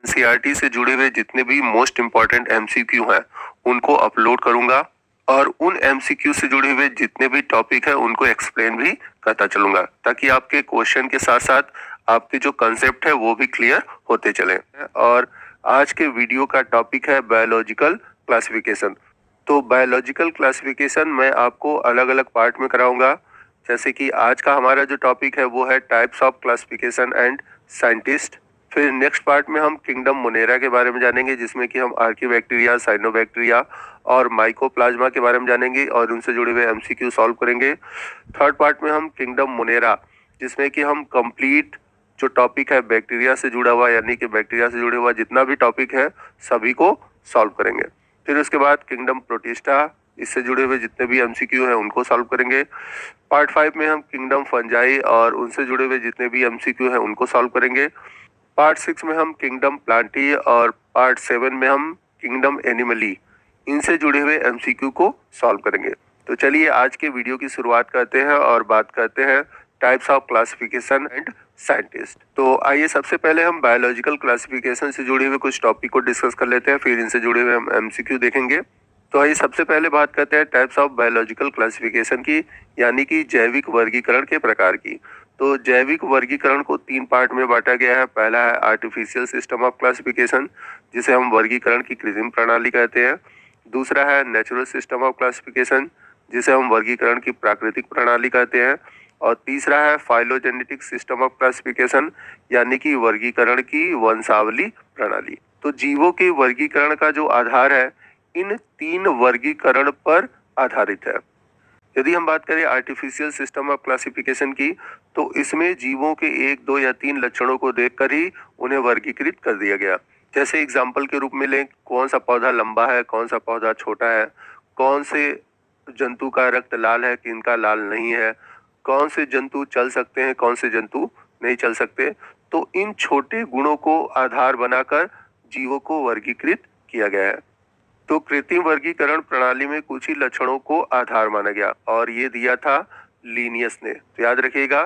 NCERT से जुड़े हुए जितने भी मोस्ट इम्पॉर्टेंट एमसीक्यू हैं उनको अपलोड करूंगा और उन एमसीक्यू से जुड़े हुए जितने भी टॉपिक है उनको एक्सप्लेन भी करता चलूंगा, ताकि आपके क्वेश्चन के साथ साथ आपके जो कंसेप्ट है वो भी क्लियर होते चले। और आज के वीडियो का टॉपिक है बायोलॉजिकल क्लासिफिकेशन। तो बायोलॉजिकल क्लासिफिकेशन मैं आपको अलग अलग पार्ट में कराऊंगा। जैसे कि आज का हमारा जो टॉपिक है वो है types of classification and scientist. फिर नेक्स्ट पार्ट में हम किंगडम मोनेरा के बारे में जानेंगे, जिसमें कि हम आर्कियोबैक्टीरिया, साइनोबैक्टीरिया और माइकोप्लाज्मा के बारे में जानेंगे और उनसे जुड़े हुए एमसीक्यू सॉल्व करेंगे। थर्ड पार्ट में हम किंगडम मोनेरा, जिसमें कि हम कंप्लीट जो टॉपिक है बैक्टीरिया से जुड़ा हुआ, यानी कि बैक्टीरिया से जुड़े हुआ जितना भी टॉपिक है सभी को सॉल्व करेंगे। फिर उसके बाद किंगडम प्रोटिस्टा, इससे जुड़े हुए जितने भी एमसीक्यू हैं उनको सॉल्व करेंगे। पार्ट 5 में हम किंगडम फंजाई और उनसे जुड़े हुए जितने भी एमसीक्यू हैं उनको सॉल्व करेंगे। पार्ट 6 में हम किंगडम प्लांटी और पार्ट 7 में हम किंगडम एनिमली, इनसे जुड़े हुए एमसीक्यू को सॉल्व करेंगे। तो चलिए आज के वीडियो की शुरुआत करते हैं और बात करते हैं types of classification and scientist. तो आइए सबसे पहले हम बायोलॉजिकल क्लासिफिकेशन से जुड़े हुए कुछ टॉपिक को डिस्कस कर लेते हैं, फिर इनसे जुड़े हुए हम एमसीक्यू देखेंगे। तो आइए सबसे पहले बात करते हैं टाइप्स ऑफ बायोलॉजिकल क्लासिफिकेशन की, यानी कि जैविक वर्गीकरण के प्रकार की। तो जैविक वर्गीकरण को 3 पार्ट में बांटा गया है। पहला है आर्टिफिशियल सिस्टम ऑफ क्लासिफिकेशन, जिसे हम वर्गीकरण की कृत्रिम प्रणाली कहते हैं। दूसरा है नेचुरल सिस्टम ऑफ क्लासिफिकेशन, जिसे हम वर्गीकरण की प्राकृतिक प्रणाली कहते हैं। और तीसरा है फाइलोजेनेटिक सिस्टम ऑफ क्लासिफिकेशन, यानी कि वर्गीकरण की वंशावली प्रणाली। तो जीवों के वर्गीकरण का जो आधार है इन 3 वर्गीकरण पर आधारित है। यदि हम बात करें आर्टिफिशियल सिस्टम ऑफ क्लासिफिकेशन की, तो इसमें जीवों के 1, 2 या 3 लक्षणों को देखकर ही उन्हें वर्गीकृत कर दिया गया। जैसे एग्जाम्पल के रूप में लें, कौन सा पौधा लंबा है, कौन सा पौधा छोटा है, कौन से जंतु का रक्त लाल है, किनका लाल नहीं है, कौन से जंतु चल सकते हैं, कौन से जंतु नहीं चल सकते। तो इन छोटे गुणों को आधार बनाकर जीवों को वर्गीकृत किया गया है। तो कृत्रिम वर्गीकरण प्रणाली में कुछ ही लक्षणों को आधार माना गया और ये दिया था लीनियस ने। तो याद रखिएगा,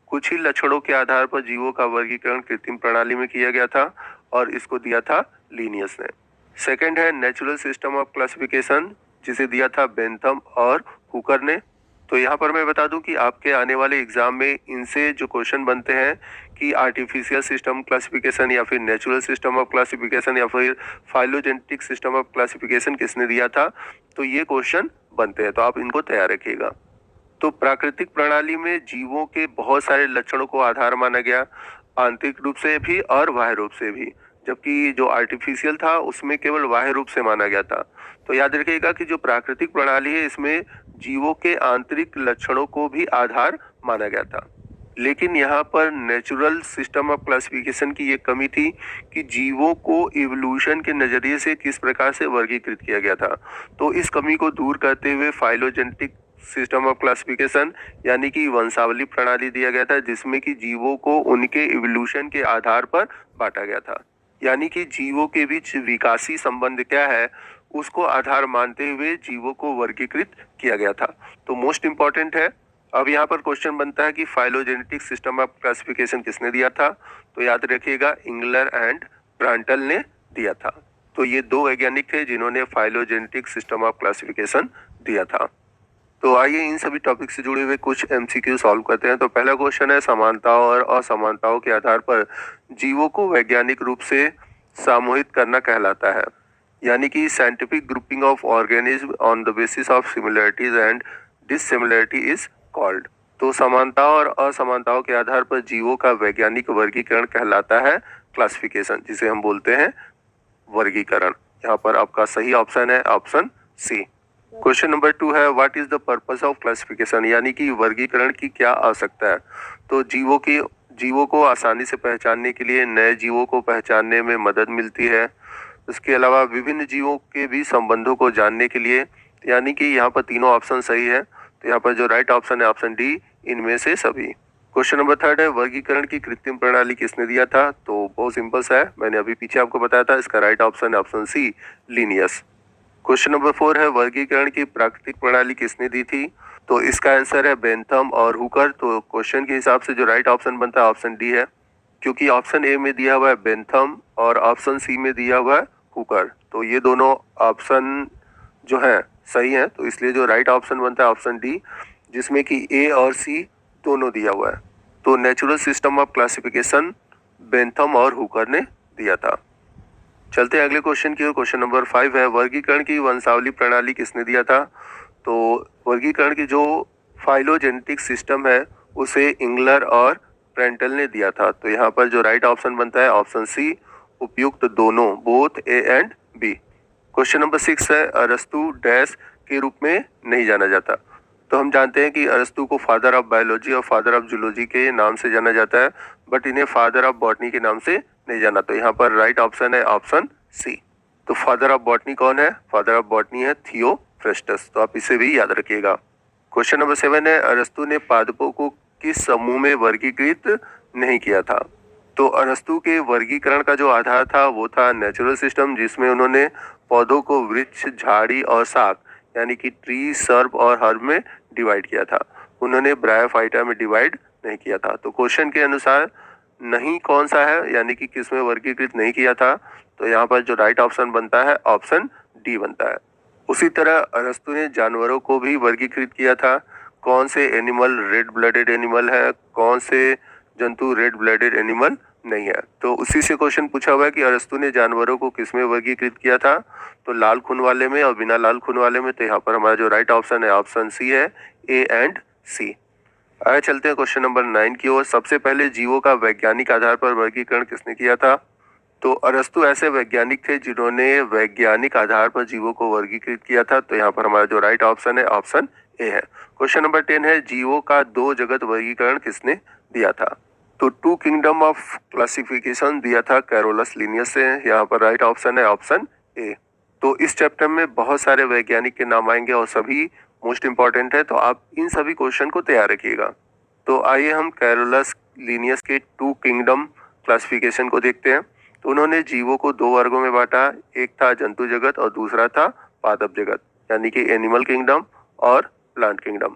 कुछ ही लक्षणों के आधार पर जीवों का वर्गीकरण कृत्रिम प्रणाली में किया गया था और इसको दिया था लीनियस ने। सेकंड है नेचुरल सिस्टम ऑफ क्लासिफिकेशन, जिसे दिया था बेंथम और हुकर ने। तो यहाँ पर मैं बता दूं कि आपके आने वाले एग्जाम में इनसे जो क्वेश्चन बनते हैं कि आर्टिफिशियल सिस्टम क्लासिफिकेशन या फिर नेचुरल सिस्टम ऑफ क्लासिफिकेशन या फिर फाइलोजेनेटिक सिस्टम ऑफ क्लासिफिकेशन किसने दिया था, तो ये क्वेश्चन बनते हैं, तो आप इनको तैयार रखिएगा। तो प्राकृतिक प्रणाली में जीवों के बहुत सारे लक्षणों को आधार माना गया, आंतरिक रूप से भी और बाह्य रूप से भी, जबकि जो आर्टिफिशियल था उसमें केवल बाह्य रूप से माना गया था। तो याद रखिएगा कि जो प्राकृतिक प्रणाली है इसमें जीवों के आंतरिक लक्षणों को भी आधार माना गया था। लेकिन यहाँ पर नेचुरल सिस्टम ऑफ क्लासिफिकेशन की ये कमी थी कि जीवों को इवोल्यूशन के नजरिए से किस प्रकार से वर्गीकृत किया गया था। तो इस कमी को दूर करते हुए फाइलोजेनेटिक सिस्टम ऑफ क्लासिफिकेशन, यानी कि वंशावली प्रणाली दिया गया था, जिसमें कि जीवों को उनके इवोल्यूशन के आधार पर बांटा गया था। यानी कि जीवों के बीच विकासी संबंध क्या है उसको आधार मानते हुए जीवों को वर्गीकृत किया गया था। तो मोस्ट इंपॉर्टेंट है। अब यहाँ पर क्वेश्चन बनता है कि फाइलोजेनेटिक सिस्टम ऑफ क्लासिफिकेशन किसने दिया था, तो याद रखिएगा इंगलर एंड ब्रांटल ने दिया था। तो ये 2 वैज्ञानिक थे जिन्होंने फाइलोजेनेटिक सिस्टम ऑफ क्लासिफिकेशन दिया था। तो आइए इन सभी टॉपिक से जुड़े हुए कुछ एमसीक्यू सॉल्व करते हैं। तो पहला क्वेश्चन है, समानताओं और असमानताओं के आधार पर जीवों को वैज्ञानिक रूप से सामूहिक करना कहलाता है, यानी कि scientific grouping of organism on the basis of similarities and dissimilarity is called. तो समानताओं और असमानताओं के आधार पर जीवों का वैज्ञानिक वर्गीकरण कहलाता है क्लासिफिकेशन, जिसे हम बोलते हैं वर्गीकरण। यहाँ पर आपका सही ऑप्शन है ऑप्शन सी। क्वेश्चन नंबर 2 है, what is the purpose of classification, यानी कि वर्गीकरण की क्या आवश्यकता है। तो जीवों को आसानी से पहचानने के लिए, नए जीवों को पहचानने में मदद मिलती है। इसके अलावा विभिन्न जीवों के भी संबंधों को जानने के लिए, यानी कि यहाँ पर तीनों ऑप्शन सही है। तो यहाँ पर जो राइट ऑप्शन है ऑप्शन डी, इनमें से सभी। क्वेश्चन नंबर 3 है, वर्गीकरण की कृत्रिम प्रणाली किसने दिया था। तो बहुत सिंपल सा है, मैंने अभी पीछे आपको बताया था। इसका राइट ऑप्शन है option C, Linnaeus. Question number 4 है, वर्गीकरण की प्राकृतिक प्रणाली किसने दी थी। तो इसका आंसर है बेंथम और हुकर। तो क्वेश्चन के हिसाब से जो राइट ऑप्शन बनता है ऑप्शन डी है। क्योंकि ऑप्शन ए में दिया हुआ है बेंथम और ऑप्शन सी में दिया हुआ है हुकर, तो ये दोनों ऑप्शन जो है सही है, तो इसलिए जो राइट ऑप्शन बनता है ऑप्शन डी, जिसमें कि ए और सी दोनों दिया हुआ है। तो natural system of classification Bentham और हुकर ने दिया था। चलते हैं अगले क्वेश्चन की ओर। क्वेश्चन नंबर 5 है, वर्गीकरण की वंशावली प्रणाली किसने दिया था? तो वर्गीकरण की जो फाइलोजेनेटिक सिस्टम है उसे इंगलर और प्रेंटल ने दिया था। तो यहाँ पर जो राइट ऑप्शन बनता है ऑप्शन सी, उपयुक्त दोनों, both A and B. Question number 6 है, अरस्तु डैश के रूप में नहीं जाना जाता। तो हम जानते हैं कि अरस्तु को फादर ऑफ बायोलॉजी और फादर ऑफ जूलॉजी के नाम से जाना जाता है, बट इन्हें फादर ऑफ बॉटनी के नाम से नहीं जाना। तो यहाँ पर राइट ऑप्शन है ऑप्शन सी। तो फादर ऑफ बॉटनी कौन है? फादर ऑफ बॉटनी है थियोफ्रेस्टस। तो आप इसे भी याद रखिएगा। क्वेश्चन नंबर 7 है, अरस्तु ने पादपों को किस समूह में वर्गीकृत नहीं किया था? तो अरस्तु के वर्गीकरण का जो आधार था वो था नेचुरल सिस्टम, जिसमें उन्होंने पौधों को वृक्ष, झाड़ी और शाक यानी कि ट्री, सर्प और हर्ब में डिवाइड किया था। उन्होंने ब्रायोफाइटा में डिवाइड नहीं किया था। तो क्वेश्चन के अनुसार नहीं कौन सा है, यानी कि किस में वर्गीकृत नहीं किया था? तो यहाँ पर जो राइट ऑप्शन बनता है ऑप्शन डी बनता है। उसी तरह अरस्तु ने जानवरों को भी वर्गीकृत किया था। कौन से एनिमल रेड ब्लडेड एनिमल है, कौन से जंतु रेड ब्लडेड एनिमल नहीं है। तो उसी से क्वेश्चन पूछा हुआ है कि अरस्तु ने जानवरों को किस में वर्गीकृत किया था? तो लाल खून वाले में और बिना लाल खून वाले में। तो यहाँ पर हमारा जो राइट ऑप्शन है ऑप्शन सी है, ए एंड सी। आगे चलते हैं क्वेश्चन नंबर 9 की ओर। सबसे पहले जीवों का वैज्ञानिक आधार पर वर्गीकरण किसने किया था? तो अरस्तु ऐसे वैज्ञानिक थे जिन्होंने वैज्ञानिक आधार पर जीवों को वर्गीकृत किया था। तो यहाँ पर हमारा जो राइट ऑप्शन है ऑप्शन ए है। क्वेश्चन नंबर 10 है, जीवों का दो जगत वर्गीकरण किसने दिया था? तो टू किंगडम ऑफ क्लासिफिकेशन दिया था कैरोलस लिनियस से। यहाँ पर राइट ऑप्शन है ऑप्शन ए। तो इस चैप्टर में बहुत सारे वैज्ञानिक के नाम आएंगे और सभी मोस्ट इंपॉर्टेंट है, तो आप इन सभी क्वेश्चन को तैयार रखिएगा। तो आइए हम कैरोलस लिनियस के टू किंगडम क्लासिफिकेशन को देखते हैं। तो उन्होंने जीवों को दो वर्गों में बांटा, एक था जंतु जगत और दूसरा था पादप जगत, यानी कि एनिमल किंगडम और प्लांट किंगडम।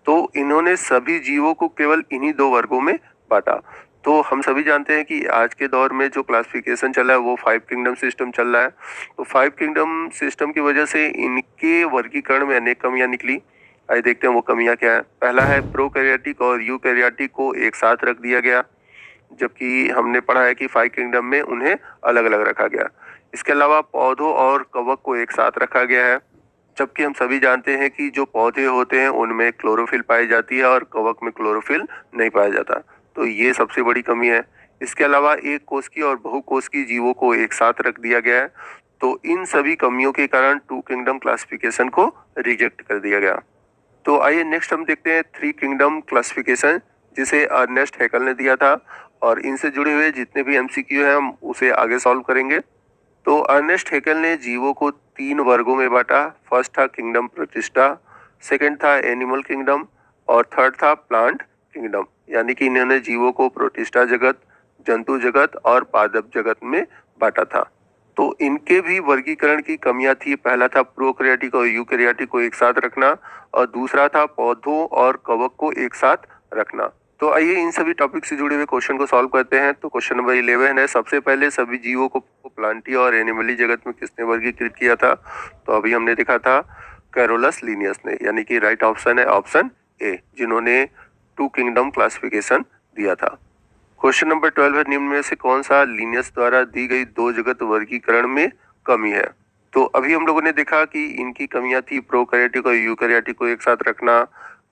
तो इन्होंने सभी जीवों को केवल इन्हीं दो वर्गों में बांटा। तो हम सभी जानते हैं कि आज के दौर में जो क्लासिफिकेशन चल रहा है वो 5 किंगडम सिस्टम चल रहा है। तो 5 किंगडम सिस्टम की वजह से इनके वर्गीकरण में अनेक कमियां निकली। आइए देखते हैं वो कमियां क्या है। पहला है, प्रोकैरियोटिक और यूकैरियोटिक को एक साथ रख दिया गया, जबकि हमने पढ़ा है कि 5 किंगडम में उन्हें अलग अलग रखा गया। इसके अलावा पौधों और कवक को एक साथ रखा गया है, जबकि हम सभी जानते हैं कि जो पौधे होते हैं उनमें क्लोरोफिल पाई जाती है और कवक में क्लोरोफिल नहीं पाया जाता। तो ये सबसे बड़ी कमी है। इसके अलावा एक कोशिकीय और बहुकोशिकीय जीवों को एक साथ रख दिया गया है। तो इन सभी कमियों के कारण टू किंगडम क्लासिफिकेशन को रिजेक्ट कर दिया गया। तो आइए नेक्स्ट हम देखते हैं 3 किंगडम क्लासिफिकेशन, जिसे अर्नेस्ट हैकेल ने दिया था, और इनसे जुड़े हुए जितने भी एमसीक्यू हैं हम उसे आगे सॉल्व करेंगे। तो अर्नेस्ट हैकेल ने जीवों को 3 वर्गों में बांटा। फर्स्ट था किंगडम प्रोटिस्टा, सेकंड था एनिमल किंगडम और थर्ड था प्लांट किंगडम, यानी कि इन्होंने जीवों को प्रोटिस्टा जगत, जंतु जगत और पादप जगत में बांटा था। तो इनके भी वर्गीकरण की कमियां थी। पहला था प्रोकैरियोटिक और यूकैरियोटिक को एक साथ रखना, और दूसरा था पौधों और कवक को एक साथ रखना। तो आइए इन सभी टॉपिक से जुड़े हुए क्वेश्चन को सॉल्व करते हैं। तो क्वेश्चन नंबर 11 है, सबसे पहले सभी जीवों को प्लांटी और एनिमली जगत में किसने वर्गीकृत किया था? तो अभी हमने देखा था कैरोलस लिनियस ने, यानी कि राइट ऑप्शन है ऑप्शन ए, जिन्होंने टू किंगडम क्लासिफिकेशन दिया था। क्वेश्चन नंबर 12 है, निम्न में से कौन सा लिनियस द्वारा दी गई दो जगत वर्गीकरण में कमी है? तो अभी हम लोगों ने देखा कि इनकी कमियां थी प्रोकैरियोटिक और यूकैरियोटिक को एक साथ रखना,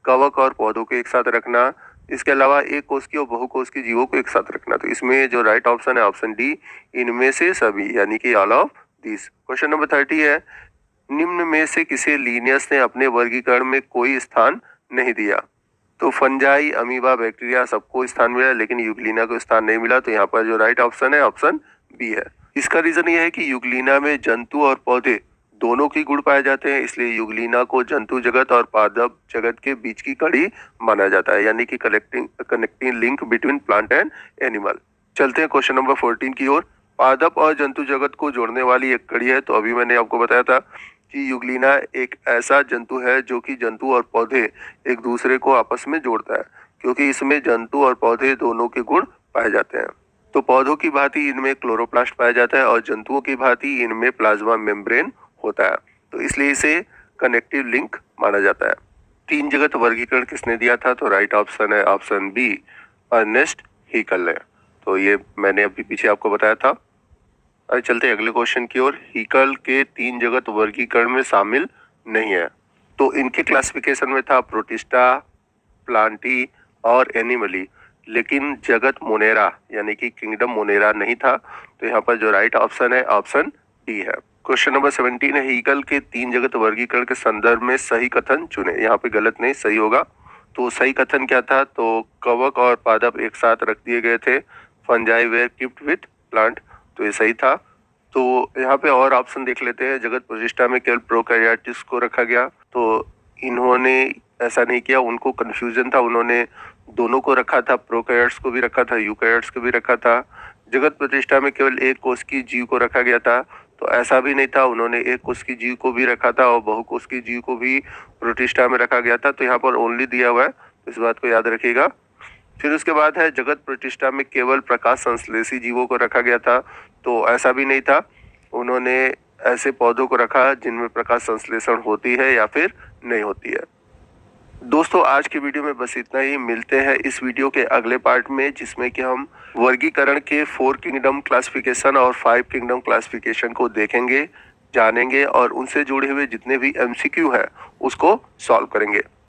कवक और पौधों को एक साथ रखना, इसके अलावा एक कोशिकीय और बहुकोशिकीय जीवों को एक साथ रखना। तो इसमें जो राइट ऑप्शन है ऑप्शन डी, इनमें से सभी, यानी कि all of this. Question number 30 है, निम्न में से किसे लिनियस ने अपने वर्गीकरण में कोई स्थान नहीं दिया? तो फंजाई, अमीबा, बैक्टीरिया सबको स्थान मिला, लेकिन यूग्लिना को स्थान नहीं मिला। तो यहाँ पर जो राइट ऑप्शन है ऑप्शन बी है। इसका रीजन ये है कि यूग्लिना में जंतु और पौधे दोनों की गुण पाए जाते हैं, इसलिए यूग्लिना को जंतु जगत और पादप जगत के बीच की कड़ी माना जाता है, यानी कि connecting link between plant and animal. चलते हैं क्वेश्चन नंबर 14 की ओर। पादप और जंतु जगत को जोड़ने वाली एक कड़ी है। तो अभी मैंने आपको बताया था कि यूग्लिना एक ऐसा जंतु है जो कि जंतु और पौधे एक दूसरे को आपस में जोड़ता है, क्योंकि इसमें जंतु और पौधे दोनों के गुण पाए जाते हैं। तो पौधों की भांति इनमें क्लोरोप्लास्ट पाया जाता है और जंतुओं की भांति इनमें प्लाज्मा मेम्ब्रेन होता है, तो इसलिए इसे कनेक्टिव लिंक माना जाता है। तीन जगत वर्गीकरण किसने दिया था? तो राइट ऑप्शन है ऑप्शन बी, अर्नेस्ट हीकल ने। तो ये मैंने अभी पीछे आपको बताया था। अरे चलते अगले क्वेश्चन की ओर। हीकल के तीन जगत वर्गीकरण में शामिल नहीं है, तो इनके क्लासिफिकेशन में था प्रोटिस्टा, प्लांटी और एनिमली, लेकिन जगत मोनेरा यानी कि किंगडम मोनेरा नहीं था। तो यहाँ पर जो राइट ऑप्शन है ऑप्शन डी है। क्वेश्चन नंबर 17 है, हीकल के तीन जगत वर्गीकरण के संदर्भ में सही कथन चुने। यहाँ पे गलत नहीं, सही होगा। तो सही कथन क्या था? तो कवक और पादप एक साथ रख दिए गए थे। Fungi were kept with plant, तो ये सही था। तो यहाँ पे और ऑप्शन देख लेते हैं। जगत प्रतिष्ठा में केवल प्रोकैरियोट्स को रखा गया, तो इन्होंने ऐसा नहीं किया, उनको कंफ्यूजन था, उन्होंने दोनों को रखा था, प्रोकैरियोट्स को भी रखा था, यूकैरियोट्स को भी रखा था। जगत प्रतिष्ठा में केवल एक कोश की जीव को रखा गया था, तो ऐसा भी नहीं था, उन्होंने एक कोश की जीव को भी रखा था और बहुकोश की जीव को भी प्रतिष्ठा में रखा गया था। तो यहाँ पर ओनली दिया हुआ है, तो इस बात को याद रखिएगा। फिर उसके बाद है जगत प्रतिष्ठा में केवल प्रकाश संश्लेषी जीवों को रखा गया था, तो ऐसा भी नहीं था, उन्होंने ऐसे पौधों को रखा जिनमें प्रकाश संश्लेषण होती है या फिर नहीं होती है। दोस्तों आज की वीडियो में बस इतना ही। मिलते हैं इस वीडियो के अगले पार्ट में, जिसमें कि हम वर्गीकरण के 4 किंगडम क्लासिफिकेशन और 5 किंगडम क्लासिफिकेशन को देखेंगे, जानेंगे और उनसे जुड़े हुए जितने भी MCQ है उसको सॉल्व करेंगे।